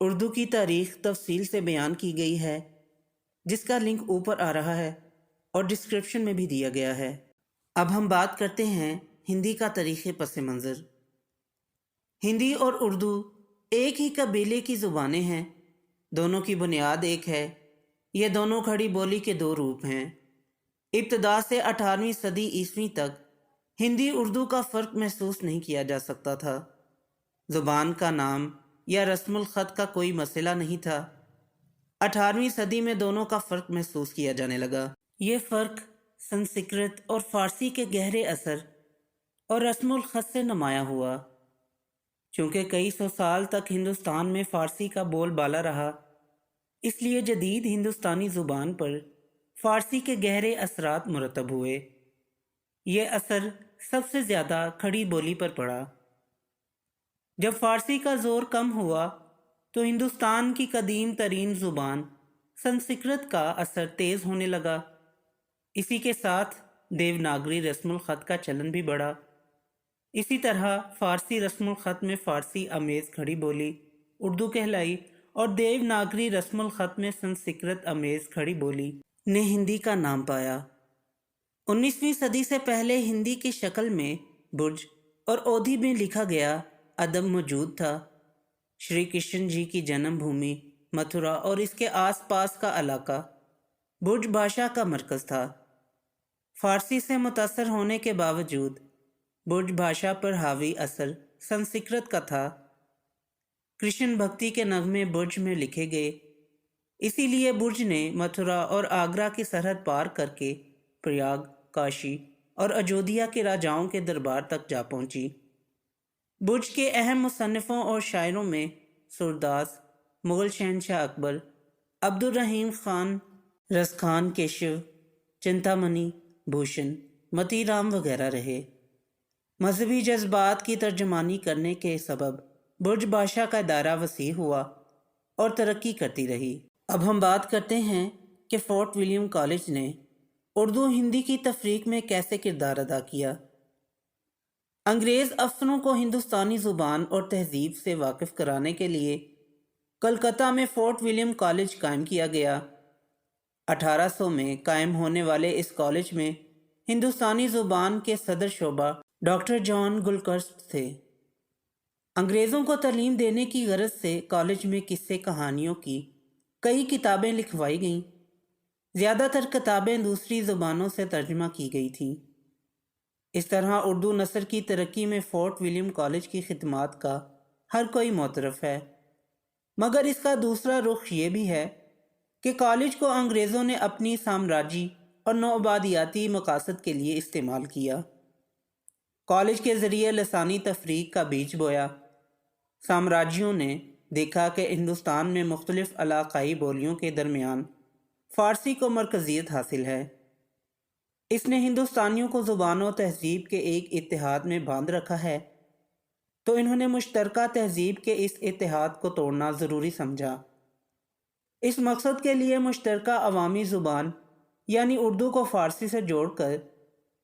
اردو کی تاریخ تفصیل سے بیان کی گئی ہے، جس کا لنک اوپر آ رہا ہے اور ڈسکرپشن میں بھی دیا گیا ہے۔ اب ہم بات کرتے ہیں ہندی کا تاریخی پس منظر۔ ہندی اور اردو ایک ہی قبیلے کی زبانیں ہیں، دونوں کی بنیاد ایک ہے۔ یہ دونوں کھڑی بولی کے دو روپ ہیں۔ ابتدا سے 18ویں صدی عیسوی تک ہندی اردو کا فرق محسوس نہیں کیا جا سکتا تھا۔ زبان کا نام یا رسم الخط کا کوئی مسئلہ نہیں تھا۔ 18ویں صدی میں دونوں کا فرق محسوس کیا جانے لگا۔ یہ فرق سنسکرت اور فارسی کے گہرے اثر اور رسم الخط سے نمایاں ہوا۔ چونکہ کئی سو سال تک ہندوستان میں فارسی کا بول بالا رہا، اس لیے جدید ہندوستانی زبان پر فارسی کے گہرے اثرات مرتب ہوئے۔ یہ اثر سب سے زیادہ کھڑی بولی پر پڑا۔ جب فارسی کا زور کم ہوا تو ہندوستان کی قدیم ترین زبان سنسکرت کا اثر تیز ہونے لگا۔ اسی کے ساتھ دیوناگری رسم الخط کا چلن بھی بڑھا۔ اسی طرح فارسی رسم الخط میں فارسی امیز کھڑی بولی اردو کہلائی، اور دیوناگری رسم الخط میں سنسکرت امیز کھڑی بولی نے ہندی کا نام پایا۔ 19ویں صدی سے پہلے ہندی کی شکل میں برج اور اودھی میں لکھا گیا ادب موجود تھا۔ شری کرشن جی کی جنم بھومی متھرا اور اس کے آس پاس کا علاقہ برج بھاشا کا مرکز تھا۔ فارسی سے متاثر ہونے کے باوجود برج بھاشا پر حاوی اثر سنسکرت کا تھا۔ کرشن بھکتی کے نغمے برج میں لکھے گئے، اسی لیے برج نے متھرا اور آگرہ کی سرحد پار کر کے پریاگ، کاشی اور اجودھیا کے راجاؤں کے دربار تک جا پہنچی۔ برج کے اہم مصنفوں اور شاعروں میں سورداس، مغل شہنشاہ اکبر، عبد الرحیم خان، رسخان کیشو، چنتامنی، بھوشن، متی رام وغیرہ رہے۔ مذہبی جذبات کی ترجمانی کرنے کے سبب برج بھاشا کا دائرہ وسیع ہوا اور ترقی کرتی رہی۔ اب ہم بات کرتے ہیں کہ فورٹ ولیم کالج نے اردو ہندی کی تفریق میں کیسے کردار ادا کیا۔ انگریز افسروں کو ہندوستانی زبان اور تہذیب سے واقف کرانے کے لیے کلکتہ میں فورٹ ولیم کالج قائم کیا گیا۔ 1800 میں قائم ہونے والے اس کالج میں ہندوستانی زبان کے صدر شعبہ ڈاکٹر جان گلکرسٹ تھے۔ انگریزوں کو تعلیم دینے کی غرض سے کالج میں قصے کہانیوں کی کئی کتابیں لکھوائی گئیں۔ زیادہ تر کتابیں دوسری زبانوں سے ترجمہ کی گئی تھیں۔ اس طرح اردو نثر کی ترقی میں فورٹ ولیم کالج کی خدمات کا ہر کوئی معترف ہے، مگر اس کا دوسرا رخ یہ بھی ہے کہ کالج کو انگریزوں نے اپنی سامراجی اور نوآبادیاتی مقاصد کے لیے استعمال کیا۔ کالج کے ذریعے لسانی تفریق کا بیج بویا۔ سامراجیوں نے دیکھا کہ ہندوستان میں مختلف علاقائی بولیوں کے درمیان فارسی کو مرکزیت حاصل ہے۔ اس نے ہندوستانیوں کو زبان و تہذیب کے ایک اتحاد میں باندھ رکھا ہے، تو انہوں نے مشترکہ تہذیب کے اس اتحاد کو توڑنا ضروری سمجھا۔ اس مقصد کے لیے مشترکہ عوامی زبان یعنی اردو کو فارسی سے جوڑ کر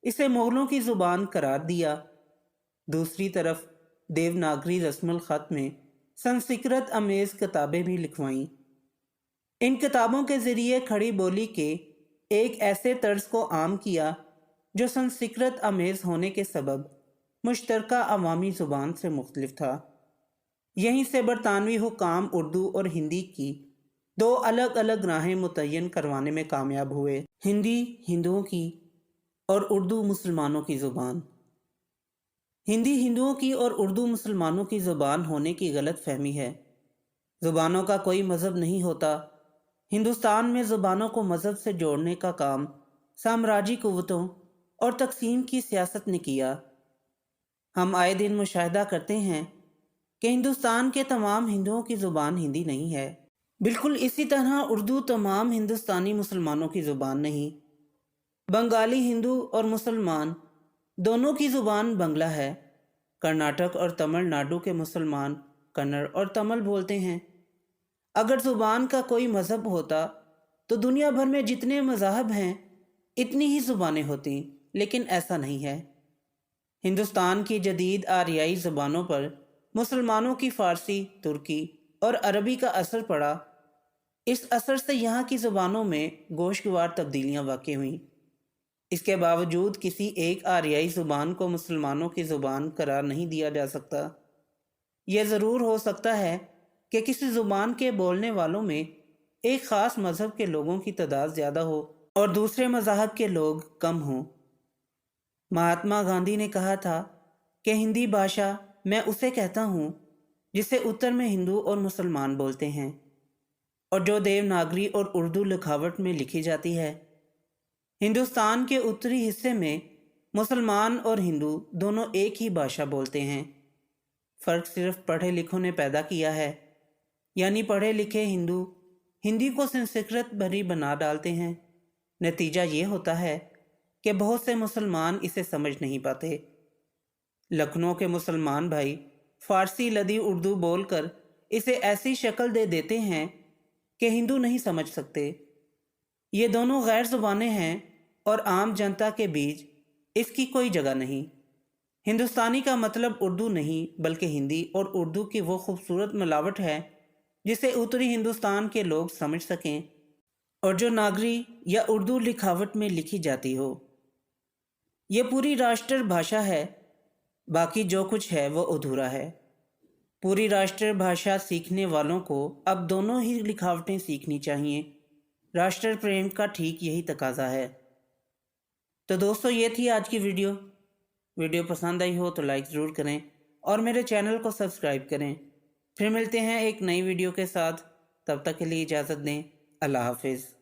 اسے مغلوں کی زبان قرار دیا۔ دوسری طرف دیوناگری رسم الخط میں سنسکرت امیز کتابیں بھی لکھوائیں۔ ان کتابوں کے ذریعے کھڑی بولی کے ایک ایسے طرز کو عام کیا جو سنسکرت امیز ہونے کے سبب مشترکہ عوامی زبان سے مختلف تھا۔ یہیں سے برطانوی حکام اردو اور ہندی کی دو الگ الگ راہیں متعین کروانے میں کامیاب ہوئے۔ ہندی ہندوؤں کی اور اردو مسلمانوں کی زبان۔ ہندی ہندوؤں کی اور اردو مسلمانوں کی زبان ہونے کی غلط فہمی ہے۔ زبانوں کا کوئی مذہب نہیں ہوتا۔ ہندوستان میں زبانوں کو مذہب سے جوڑنے کا کام سامراجی قوتوں اور تقسیم کی سیاست نے کیا۔ ہم آئے دن مشاہدہ کرتے ہیں کہ ہندوستان کے تمام ہندوؤں کی زبان ہندی نہیں ہے۔ بالکل اسی طرح اردو تمام ہندوستانی مسلمانوں کی زبان نہیں۔ بنگالی ہندو اور مسلمان دونوں کی زبان بنگلہ ہے۔ کرناٹک اور تمل ناڈو کے مسلمان کنڑ اور تمل بولتے ہیں۔ اگر زبان کا کوئی مذہب ہوتا تو دنیا بھر میں جتنے مذاہب ہیں اتنی ہی زبانیں ہوتیں، لیکن ایسا نہیں ہے۔ ہندوستان کی جدید آریائی زبانوں پر مسلمانوں کی فارسی، ترکی، اور عربی کا اثر پڑا، اس اثر سے یہاں کی زبانوں میں گوشگوار تبدیلیاں واقع ہوئیں۔ اس کے باوجود کسی ایک آریائی زبان کو مسلمانوں کی زبان قرار نہیں دیا جا سکتا۔ یہ ضرور ہو سکتا ہے کہ کسی زبان کے بولنے والوں میں ایک خاص مذہب کے لوگوں کی تعداد زیادہ ہو اور دوسرے مذاہب کے لوگ کم ہوں۔ مہاتما گاندھی نے کہا تھا کہ ہندی بھاشا میں اسے کہتا ہوں جسے اتر میں ہندو اور مسلمان بولتے ہیں اور جو دیوناگری اور اردو لکھاوٹ میں لکھی جاتی ہے۔ ہندوستان کے اتری حصے میں مسلمان اور ہندو دونوں ایک ہی بھاشا بولتے ہیں، فرق صرف پڑھے لکھوں نے پیدا کیا ہے، یعنی پڑھے لکھے ہندو ہندی کو سنسکرت بھری بنا ڈالتے ہیں۔ نتیجہ یہ ہوتا ہے کہ بہت سے مسلمان اسے سمجھ نہیں پاتے۔ لکھنؤ کے مسلمان بھائی فارسی لدی اردو بول کر اسے ایسی شکل دے دیتے ہیں کہ ہندو نہیں سمجھ سکتے۔ یہ دونوں غیر زبانیں ہیں اور عام جنتا کے بیچ اس کی کوئی جگہ نہیں۔ ہندوستانی کا مطلب اردو نہیں بلکہ ہندی اور اردو کی وہ خوبصورت ملاوٹ ہے جسے اتری ہندوستان کے لوگ سمجھ سکیں اور جو ناگری یا اردو لکھاوٹ میں لکھی جاتی ہو۔ یہ پوری راشٹر بھاشا ہے، باقی جو کچھ ہے وہ ادھورا ہے۔ پوری راشٹر بھاشا سیکھنے والوں کو اب دونوں ہی لکھاوٹیں سیکھنی چاہیے۔ راشٹر پریم کا ٹھیک یہی تقاضا ہے۔ تو دوستو، یہ تھی آج کی ویڈیو پسند آئی ہو تو لائک ضرور کریں اور میرے چینل کو سبسکرائب کریں۔ پھر ملتے ہیں ایک نئی ویڈیو کے ساتھ، تب تک کے لیے اجازت دیں۔ اللہ حافظ۔